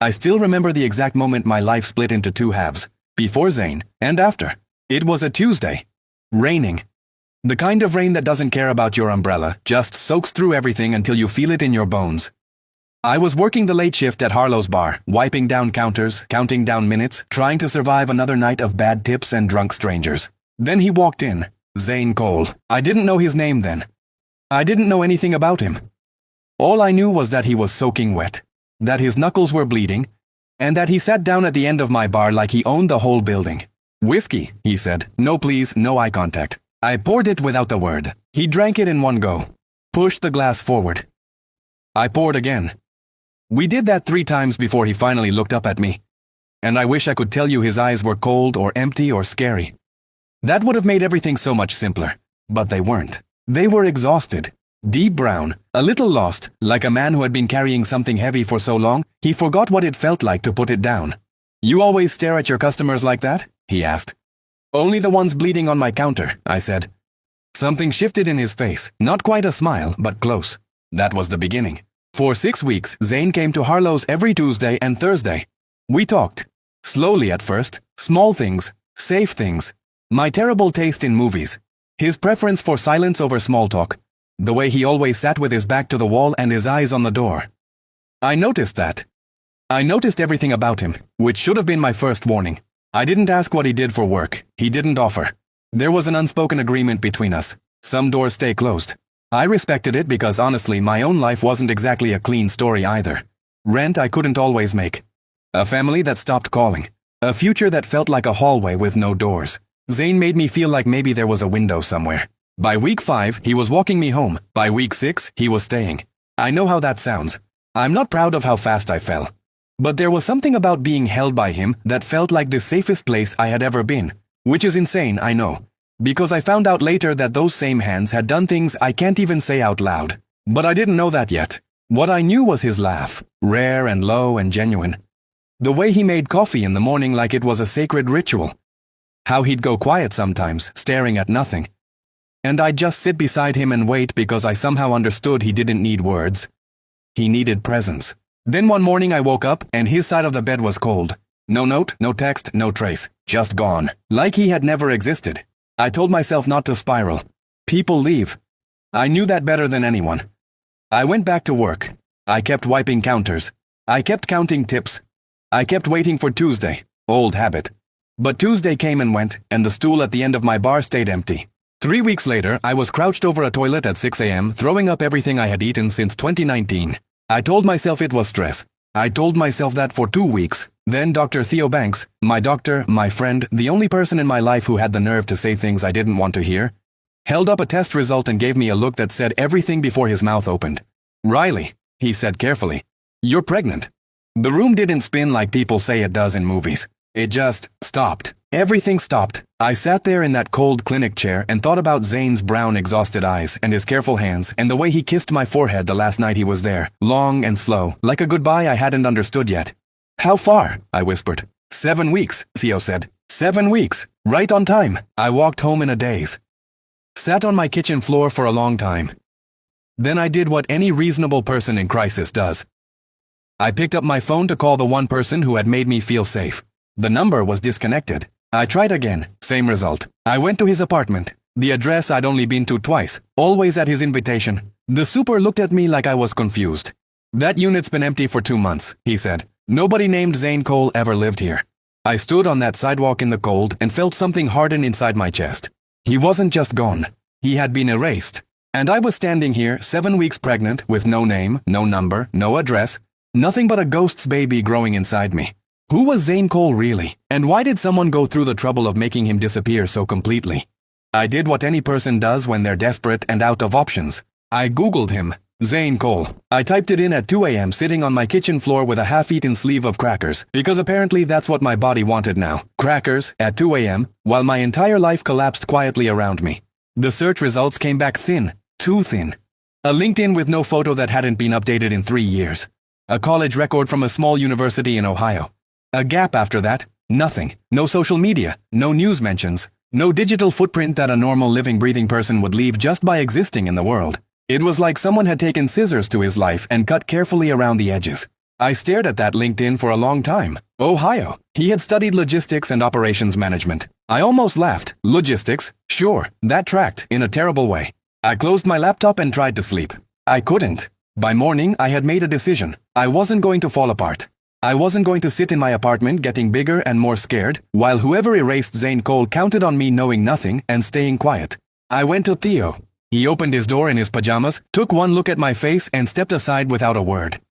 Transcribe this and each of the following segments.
I still remember the exact moment my life split into two halves, before Zane and after. It was a Tuesday. Raining. The kind of rain that doesn't care about your umbrella, just soaks through everything until you feel it in your bones. I was working the late shift at Harlow's bar, wiping down counters, counting down minutes, trying to survive another night of bad tips and drunk strangers. Then he walked in. Zane Cole. I didn't know his name then. I didn't know anything about him. All I knew was that he was soaking wet, that his knuckles were bleeding, and that he sat down at the end of my bar like he owned the whole building. "Whiskey," he said. "No please, no eye contact." I poured it without a word. He drank it in one go, pushed the glass forward. I poured again. We did that 3 times before he finally looked up at me. And I wish I could tell you his eyes were cold or empty or scary. That would have made everything so much simpler. But they weren't. They were exhausted, deep brown, a little lost, like a man who had been carrying something heavy for so long, he forgot what it felt like to put it down. "You always stare at your customers like that?" he asked. "Only the ones bleeding on my counter," I said. Something shifted in his face, not quite a smile, but close. That was the beginning. For 6 weeks, Zane came to Harlow's every Tuesday and Thursday. We talked. Slowly at first, small things, safe things. My terrible taste in movies. His preference for silence over small talk. The way he always sat with his back to the wall and his eyes on the door. I noticed that. I noticed everything about him, which should have been my first warning. I didn't ask what he did for work. He didn't offer. There was an unspoken agreement between us. Some doors stay closed. I respected it because honestly my own life wasn't exactly a clean story either. Rent I couldn't always make. A family that stopped calling. A future that felt like a hallway with no doors. Zane made me feel like maybe there was a window somewhere. By week 5, he was walking me home. By week 6, he was staying. I know how that sounds. I'm not proud of how fast I fell. But there was something about being held by him that felt like the safest place I had ever been. Which is insane, I know. Because I found out later that those same hands had done things I can't even say out loud. But I didn't know that yet. What I knew was his laugh, rare and low and genuine. The way he made coffee in the morning like it was a sacred ritual. How he'd go quiet sometimes, staring at nothing. And I'd just sit beside him and wait because I somehow understood he didn't need words. He needed presence. Then one morning I woke up and his side of the bed was cold. No note, no text, no trace. Just gone. Like he had never existed. I told myself not to spiral. People leave. I knew that better than anyone. I went back to work. I kept wiping counters. I kept counting tips. I kept waiting for Tuesday. Old habit. But Tuesday came and went, and the stool at the end of my bar stayed empty. 3 weeks later, I was crouched over a toilet at 6 a.m., throwing up everything I had eaten since 2019. I told myself it was stress. I told myself that for 2 weeks. Then Dr. Theo Banks, my doctor, my friend, the only person in my life who had the nerve to say things I didn't want to hear, held up a test result and gave me a look that said everything before his mouth opened. "Riley," he said carefully, "you're pregnant." The room didn't spin like people say it does in movies. It just stopped. Everything stopped. I sat there in that cold clinic chair and thought about Zane's brown, exhausted eyes and his careful hands and the way he kissed my forehead the last night he was there, long and slow, like a goodbye I hadn't understood yet. "How far?" I whispered. 7 weeks, Theo said. 7 weeks. Right on time. I walked home in a daze. Sat on my kitchen floor for a long time. Then I did what any reasonable person in crisis does. I picked up my phone to call the one person who had made me feel safe. The number was disconnected. I tried again, same result. I went to his apartment, the address I'd only been to twice, always at his invitation. The super looked at me like I was confused. "That unit's been empty for 2 months, he said. "Nobody named Zane Cole ever lived here." I stood on that sidewalk in the cold and felt something harden inside my chest. He wasn't just gone. He had been erased. And I was standing here, 7 weeks pregnant, with no name, no number, no address, nothing but a ghost's baby growing inside me. Who was Zane Cole really? And why did someone go through the trouble of making him disappear so completely? I did what any person does when they're desperate and out of options. I Googled him. Zane Cole. I typed it in at 2 a.m. sitting on my kitchen floor with a half-eaten sleeve of crackers, because apparently that's what my body wanted now. Crackers, at 2 a.m., while my entire life collapsed quietly around me. The search results came back thin. Too thin. A LinkedIn with no photo that hadn't been updated in 3 years. A college record from a small university in Ohio. A gap after that, nothing. No social media, no news mentions, no digital footprint that a normal living breathing person would leave just by existing in the world. It was like someone had taken scissors to his life and cut carefully around the edges. I stared at that LinkedIn for a long time. Ohio. He had studied logistics and operations management. I almost laughed. Logistics? Sure, that tracked in a terrible way. I closed my laptop and tried to sleep. I couldn't. By morning, I had made a decision. I wasn't going to fall apart. I wasn't going to sit in my apartment getting bigger and more scared, while whoever erased Zane Cole counted on me knowing nothing and staying quiet. I went to Theo. He opened his door in his pajamas, took one look at my face, and stepped aside without a word.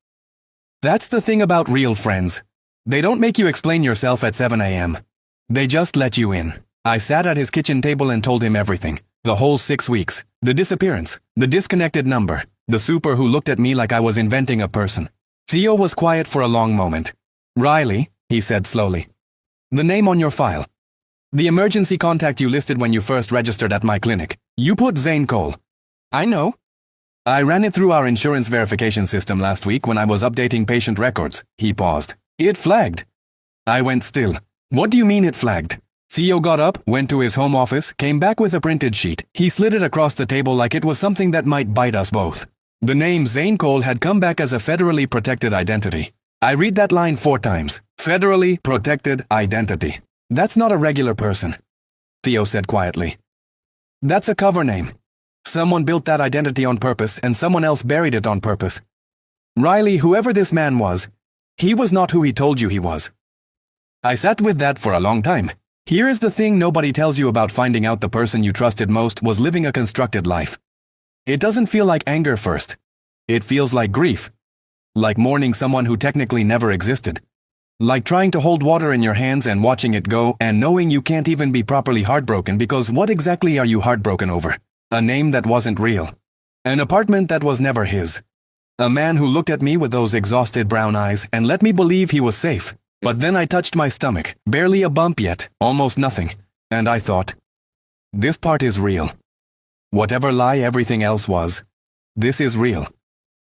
That's the thing about real friends. They don't make you explain yourself at 7 a.m. They just let you in. I sat at his kitchen table and told him everything. The whole 6 weeks. The disappearance. The disconnected number. The super who looked at me like I was inventing a person. Theo was quiet for a long moment. Riley, he said slowly. The name on your file. The emergency contact you listed when you first registered at my clinic. You put Zane Cole. I know. I ran it through our insurance verification system last week when I was updating patient records. He paused. It flagged. I went still. What do you mean it flagged? Theo got up, went to his home office, came back with a printed sheet. He slid it across the table like it was something that might bite us both. The name Zane Cole had come back as a federally protected identity. I read that line 4 times. Federally protected identity. That's not a regular person, Theo said quietly. That's a cover name. Someone built that identity on purpose and someone else buried it on purpose. Riley, whoever this man was, he was not who he told you he was. I sat with that for a long time. Here is the thing nobody tells you about finding out the person you trusted most was living a constructed life. It doesn't feel like anger first. It feels like grief. Like mourning someone who technically never existed. Like trying to hold water in your hands and watching it go and knowing you can't even be properly heartbroken because what exactly are you heartbroken over? A name that wasn't real. An apartment that was never his. A man who looked at me with those exhausted brown eyes and let me believe he was safe. But then I touched my stomach, barely a bump yet, almost nothing, and I thought, this part is real. Whatever lie everything else was, this is real.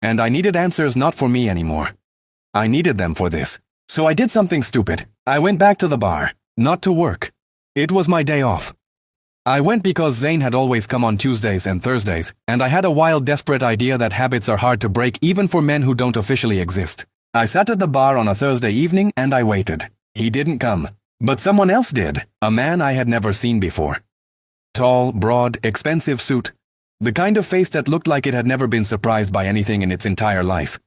And I needed answers not for me anymore. I needed them for this. So I did something stupid. I went back to the bar, not to work. It was my day off. I went because Zane had always come on Tuesdays and Thursdays, and I had a wild, desperate idea that habits are hard to break even for men who don't officially exist. I sat at the bar on a Thursday evening and I waited. He didn't come. But someone else did, a man I had never seen before. Tall, broad, expensive suit. The kind of face that looked like it had never been surprised by anything in its entire life.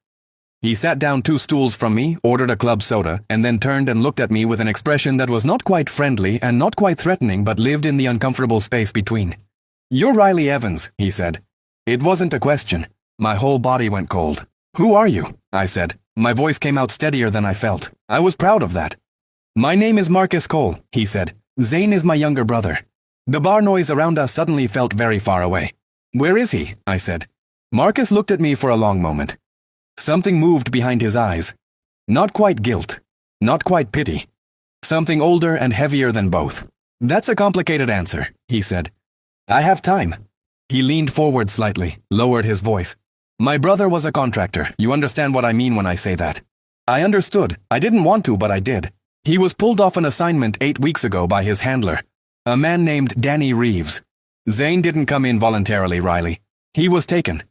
He sat down 2 stools from me, ordered a club soda, and then turned and looked at me with an expression that was not quite friendly and not quite threatening but lived in the uncomfortable space between. You're Riley Evans, he said. It wasn't a question. My whole body went cold. Who are you? I said. My voice came out steadier than I felt. I was proud of that. My name is Marcus Cole, he said. Zane is my younger brother. The bar noise around us suddenly felt very far away. Where is he? I said. Marcus looked at me for a long moment. Something moved behind his eyes. Not quite guilt. Not quite pity. Something older and heavier than both. That's a complicated answer, he said. I have time. He leaned forward slightly, lowered his voice. My brother was a contractor. You understand what I mean when I say that. I understood. I didn't want to, but I did. He was pulled off an assignment 8 weeks ago by his handler, a man named Danny Reeves. Zane didn't come in voluntarily, Riley. He was taken.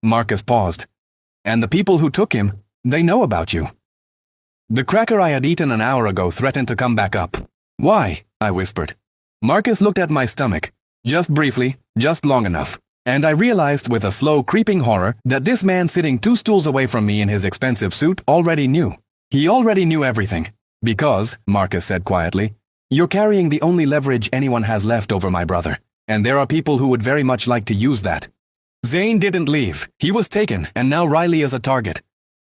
Marcus paused. And the people who took him, they know about you. The cracker I had eaten an hour ago threatened to come back up. Why? I whispered. Marcus looked at my stomach. Just briefly, just long enough. And I realized with a slow creeping horror that this man sitting 2 stools away from me in his expensive suit already knew. He already knew everything. Because, Marcus said quietly, you're carrying the only leverage anyone has left over my brother. And there are people who would very much like to use that. Zane didn't leave. He was taken, and now Riley is a target.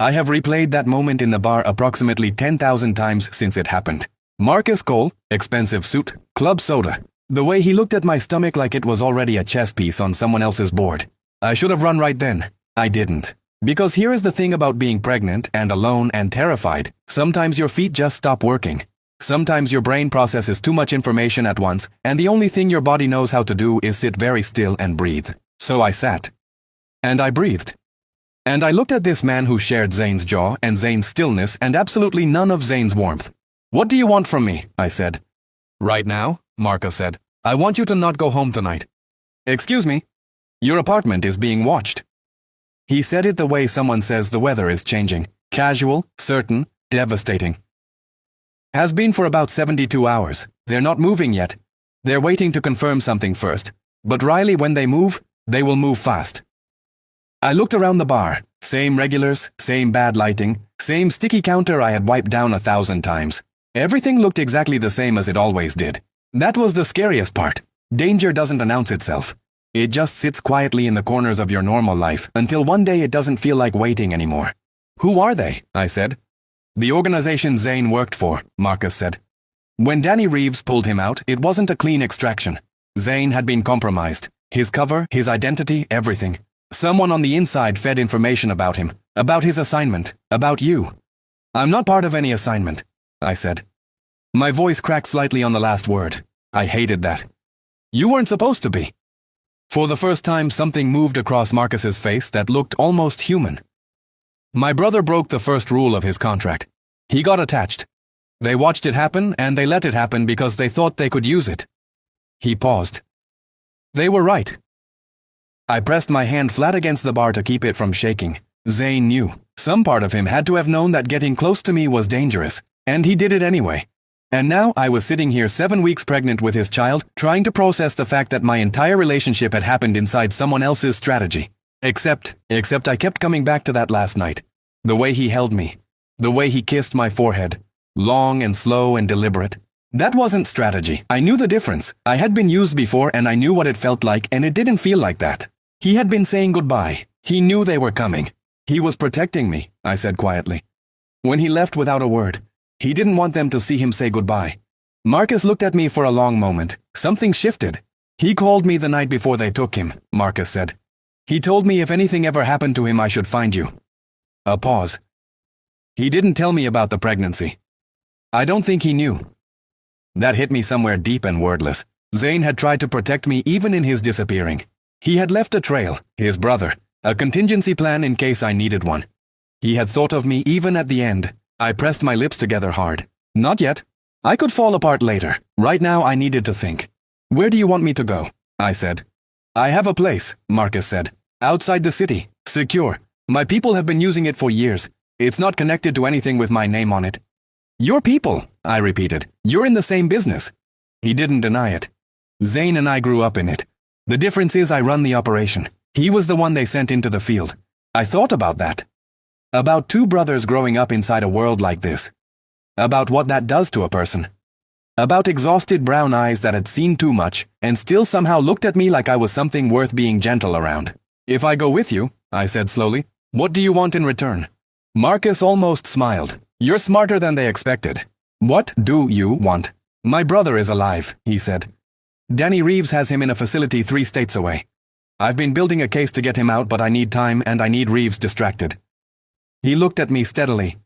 I have replayed that moment in the bar approximately 10,000 times since it happened. Marcus Cole, expensive suit, club soda. The way he looked at my stomach like it was already a chess piece on someone else's board. I should have run right then. I didn't. Because here is the thing about being pregnant and alone and terrified. Sometimes your feet just stop working. Sometimes your brain processes too much information at once, and the only thing your body knows how to do is sit very still and breathe. So I sat. And I breathed. And I looked at this man who shared Zane's jaw and Zane's stillness and absolutely none of Zane's warmth. What do you want from me? I said. Right now, Marcus said. I want you to not go home tonight. Excuse me? Your apartment is being watched. He said it the way someone says the weather is changing. Casual, certain, devastating. Has been for about 72 hours. They're not moving yet. They're waiting to confirm something first. But Riley, when they move, they will move fast. I looked around the bar. Same regulars, same bad lighting, same sticky counter I had wiped down 1,000 times. Everything looked exactly the same as it always did. That was the scariest part. Danger doesn't announce itself. It just sits quietly in the corners of your normal life until one day it doesn't feel like waiting anymore. Who are they? I said. The organization Zane worked for, Marcus said. When Danny Reeves pulled him out, it wasn't a clean extraction. Zane had been compromised. His cover, his identity, everything. Someone on the inside fed information about him, about his assignment, about you. I'm not part of any assignment, I said. My voice cracked slightly on the last word. I hated that. You weren't supposed to be. For the first time, something moved across Marcus's face that looked almost human. My brother broke the first rule of his contract. He got attached. They watched it happen, and they let it happen because they thought they could use it. He paused. They were right. I pressed my hand flat against the bar to keep it from shaking. Zane knew. Some part of him had to have known that getting close to me was dangerous, and he did it anyway. And now I was sitting here 7 weeks pregnant with his child, trying to process the fact that my entire relationship had happened inside someone else's strategy. Except I kept coming back to that last night. The way he held me. The way he kissed my forehead. Long and slow and deliberate. That wasn't strategy. I knew the difference. I had been used before and I knew what it felt like, and it didn't feel like that. He had been saying goodbye. He knew they were coming. He was protecting me, I said quietly. When he left without a word, he didn't want them to see him say goodbye. Marcus looked at me for a long moment. Something shifted. He called me the night before they took him, Marcus said. He told me if anything ever happened to him, I should find you. A pause. He didn't tell me about the pregnancy. I don't think he knew. That hit me somewhere deep and wordless. Zane had tried to protect me even in his disappearing. He had left a trail, his brother, a contingency plan in case I needed one. He had thought of me even at the end. I pressed my lips together hard. Not yet. I could fall apart later. Right now I needed to think. Where do you want me to go? I said. I have a place, Marcus said. Outside the city. Secure. My people have been using it for years. It's not connected to anything with my name on it. Your people, I repeated. You're in the same business. He didn't deny it. Zane and I grew up in it. The difference is I run the operation. He was the one they sent into the field. I thought about that. About two brothers growing up inside a world like this. About what that does to a person. About exhausted brown eyes that had seen too much and still somehow looked at me like I was something worth being gentle around. If I go with you, I said slowly, what do you want in return? Marcus almost smiled. You're smarter than they expected. What do you want? My brother is alive, he said. Danny Reeves has him in a facility 3 states away. I've been building a case to get him out, but I need time and I need Reeves distracted. He looked at me steadily.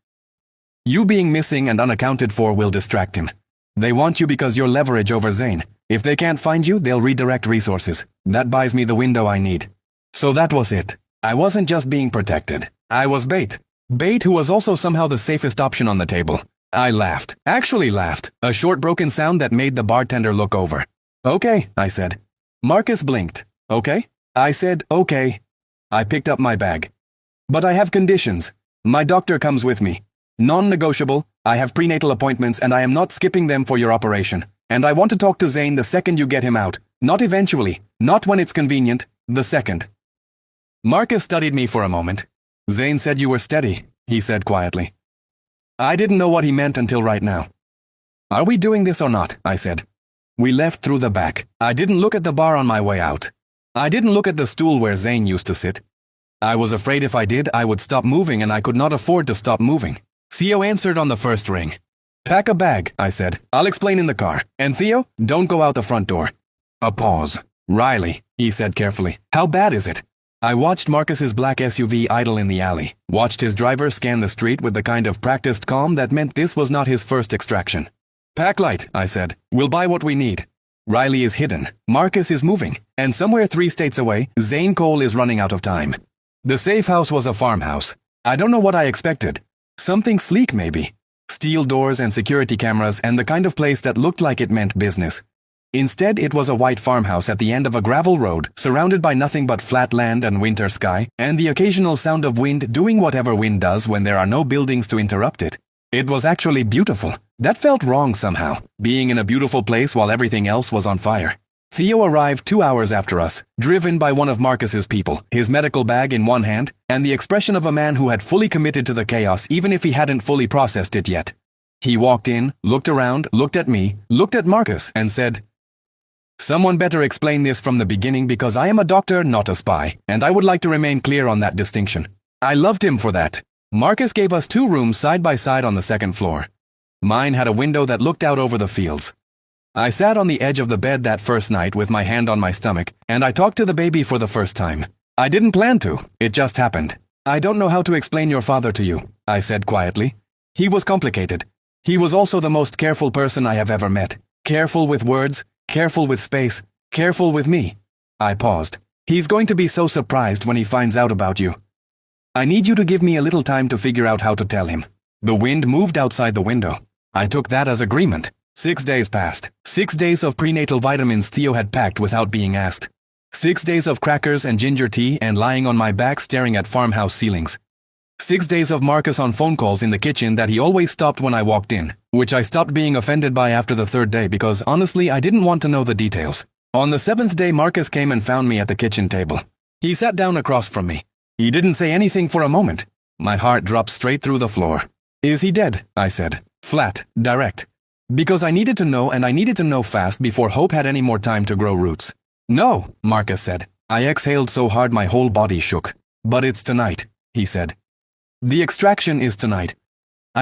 You being missing and unaccounted for will distract him. They want you because you're leverage over Zane. If they can't find you, they'll redirect resources. That buys me the window I need. So that was it. I wasn't just being protected. I was bait. Bait who was also somehow the safest option on the table. I laughed. Actually laughed. A short broken sound that made the bartender look over. Okay, I said. Marcus blinked. Okay? I said, okay. I picked up my bag. But I have conditions. My doctor comes with me. Non-negotiable. I have prenatal appointments and I am not skipping them for your operation. And I want to talk to Zane the second you get him out. Not eventually. Not when it's convenient. The second. Marcus studied me for a moment. Zane said you were steady, he said quietly. I didn't know what he meant until right now. Are we doing this or not? I said. We left through the back. I didn't look at the bar on my way out. I didn't look at the stool where Zane used to sit. I was afraid if I did, I would stop moving and I could not afford to stop moving. Theo answered on the first ring. Pack a bag, I said. I'll explain in the car. And Theo, don't go out the front door. A pause. Riley, he said carefully. How bad is it? I watched Marcus's black SUV idle in the alley, watched his driver scan the street with the kind of practiced calm that meant this was not his first extraction. Pack light, I said. We'll buy what we need. Riley is hidden. Marcus is moving. And somewhere 3 states away, Zane Cole is running out of time. The safe house was a farmhouse. I don't know what I expected. Something sleek maybe. Steel doors and security cameras and the kind of place that looked like it meant business. Instead, it was a white farmhouse at the end of a gravel road, surrounded by nothing but flat land and winter sky, and the occasional sound of wind doing whatever wind does when there are no buildings to interrupt it. It was actually beautiful. That felt wrong somehow, being in a beautiful place while everything else was on fire. Theo arrived 2 hours after us, driven by one of Marcus's people, his medical bag in one hand, and the expression of a man who had fully committed to the chaos even if he hadn't fully processed it yet. He walked in, looked around, looked at me, looked at Marcus, and said, "Someone better explain this from the beginning because I am a doctor, not a spy, and I would like to remain clear on that distinction." I loved him for that. Marcus gave us 2 rooms side by side on the second floor. Mine had a window that looked out over the fields. I sat on the edge of the bed that first night with my hand on my stomach, and I talked to the baby for the first time. I didn't plan to, it just happened. "I don't know how to explain your father to you," I said quietly. "He was complicated. He was also the most careful person I have ever met. Careful with words, careful with space, careful with me." I paused. "He's going to be so surprised when he finds out about you. I need you to give me a little time to figure out how to tell him." The wind moved outside the window. I took that as agreement. 6 days passed. 6 days of prenatal vitamins Theo had packed without being asked. 6 days of crackers and ginger tea and lying on my back staring at farmhouse ceilings. 6 days of Marcus on phone calls in the kitchen that he always stopped when I walked in, which I stopped being offended by after the 3rd day because honestly I didn't want to know the details. On the 7th day Marcus came and found me at the kitchen table. He sat down across from me. He didn't say anything for a moment. My heart dropped straight through the floor. "Is he dead?" I said. Flat, direct. Because I needed to know, and I needed to know fast before Hope had any more time to grow roots. "No," Marcus said. I exhaled so hard my whole body shook. "But it's tonight," he said. "The extraction is tonight.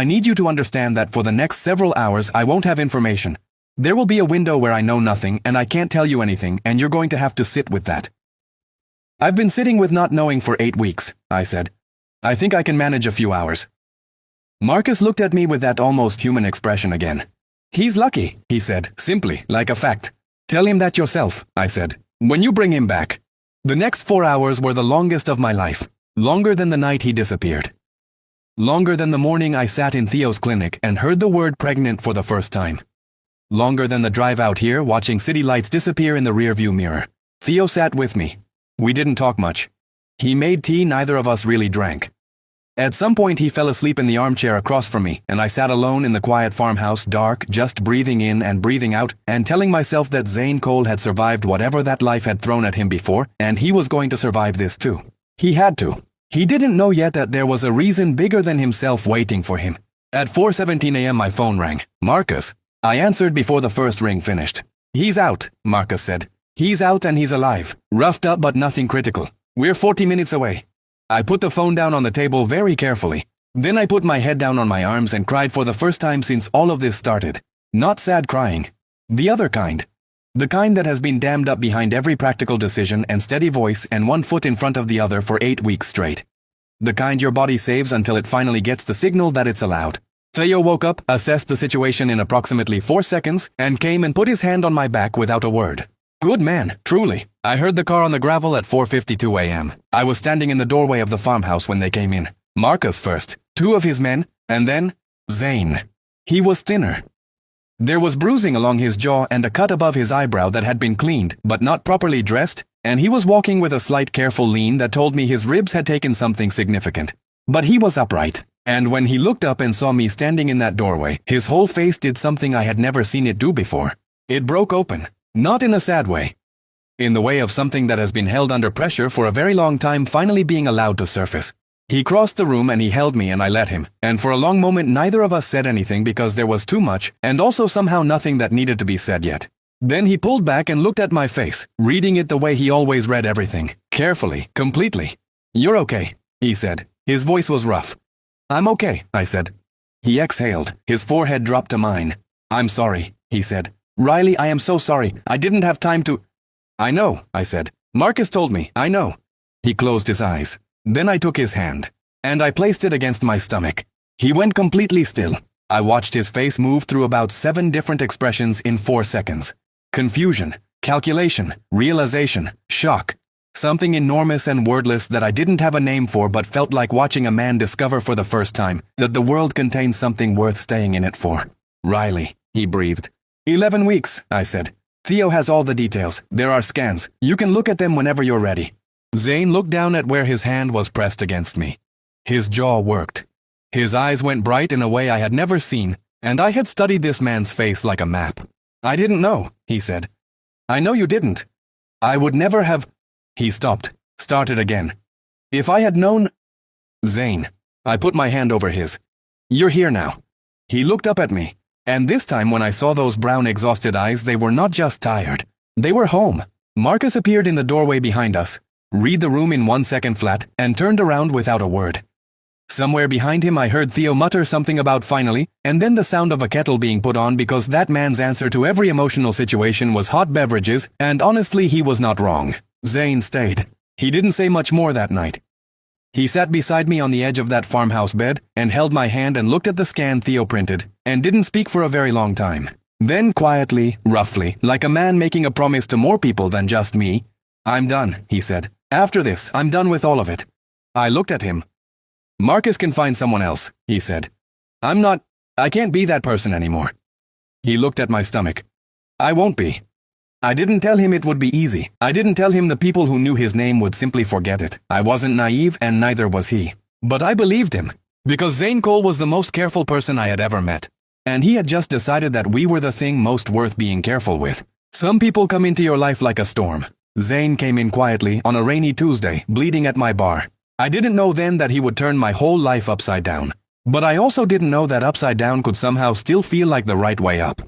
I need you to understand that for the next several hours I won't have information. There will be a window where I know nothing and I can't tell you anything, and you're going to have to sit with that." "I've been sitting with not knowing for 8 weeks," I said. "I think I can manage a few hours." Marcus looked at me with that almost human expression again. "He's lucky," he said, simply, like a fact. "Tell him that yourself," I said, "when you bring him back." The next 4 hours were the longest of my life, longer than the night he disappeared. Longer than the morning I sat in Theo's clinic and heard the word pregnant for the first time. Longer than the drive out here watching city lights disappear in the rearview mirror. Theo sat with me. We didn't talk much. He made tea neither of us really drank. At some point he fell asleep in the armchair across from me, and I sat alone in the quiet farmhouse, dark, just breathing in and breathing out, and telling myself that Zane Cole had survived whatever that life had thrown at him before, and he was going to survive this too. He had to. He didn't know yet that there was a reason bigger than himself waiting for him. At 4:17 a.m. my phone rang. "Marcus." I answered before the first ring finished. "He's out," Marcus said. "He's out and he's alive. Roughed up but nothing critical. We're 40 minutes away." I put the phone down on the table very carefully. Then I put my head down on my arms and cried for the first time since all of this started. Not sad crying. The other kind. The kind that has been dammed up behind every practical decision and steady voice and one foot in front of the other for 8 weeks straight. The kind your body saves until it finally gets the signal that it's allowed. Theo woke up, assessed the situation in approximately 4 seconds, and came and put his hand on my back without a word. Good man, truly. I heard the car on the gravel at 4:52 a.m. I was standing in the doorway of the farmhouse when they came in. Marcus first, 2 of his men, and then Zane. He was thinner. There was bruising along his jaw and a cut above his eyebrow that had been cleaned but not properly dressed, and he was walking with a slight careful lean that told me his ribs had taken something significant. But he was upright, and when he looked up and saw me standing in that doorway, his whole face did something I had never seen it do before. It broke open. Not in a sad way. In the way of something that has been held under pressure for a very long time finally being allowed to surface. He crossed the room and he held me and I let him, and for a long moment neither of us said anything because there was too much and also somehow nothing that needed to be said yet. Then he pulled back and looked at my face, reading it the way he always read everything, carefully, completely. "You're okay," he said. His voice was rough. "I'm okay," I said. He exhaled, his forehead dropped to mine. "I'm sorry," he said. "Riley, I am so sorry. I didn't have time to—" "I know," I said. "Marcus told me, I know." He closed his eyes. Then I took his hand, and I placed it against my stomach. He went completely still. I watched his face move through about 7 different expressions in 4 seconds. Confusion, calculation, realization, shock. Something enormous and wordless that I didn't have a name for but felt like watching a man discover for the first time that the world contains something worth staying in it for. "Riley," he breathed. 11 weeks, I said. Theo has all the details. There are scans. You can look at them whenever you're ready. Zane looked down at where his hand was pressed against me. His jaw worked. His eyes went bright in a way I had never seen, and I had studied this man's face like a map. I didn't know, he said. I know you didn't. I would never have... He stopped, started again. If I had known... Zane. I put my hand over his. You're here now. He looked up at me, and this time when I saw those brown exhausted eyes, they were not just tired. They were home. Marcus appeared in the doorway behind us, read the room in 1 second flat, and turned around without a word. Somewhere behind him I heard Theo mutter something about finally, and then the sound of a kettle being put on because that man's answer to every emotional situation was hot beverages, and honestly he was not wrong. Zane stayed. He didn't say much more that night. He sat beside me on the edge of that farmhouse bed and held my hand and looked at the scan Theo printed, and didn't speak for a very long time. Then quietly, roughly, like a man making a promise to more people than just me, I'm done, he said. After this, I'm done with all of it. I looked at him. Marcus can find someone else, he said. I can't be that person anymore. He looked at my stomach. I won't be. I didn't tell him it would be easy. I didn't tell him the people who knew his name would simply forget it. I wasn't naive, and neither was he. But I believed him, because Zane Cole was the most careful person I had ever met. And he had just decided that we were the thing most worth being careful with. Some people come into your life like a storm. Zane came in quietly on a rainy Tuesday, bleeding at my bar. I didn't know then that he would turn my whole life upside down. But I also didn't know that upside down could somehow still feel like the right way up.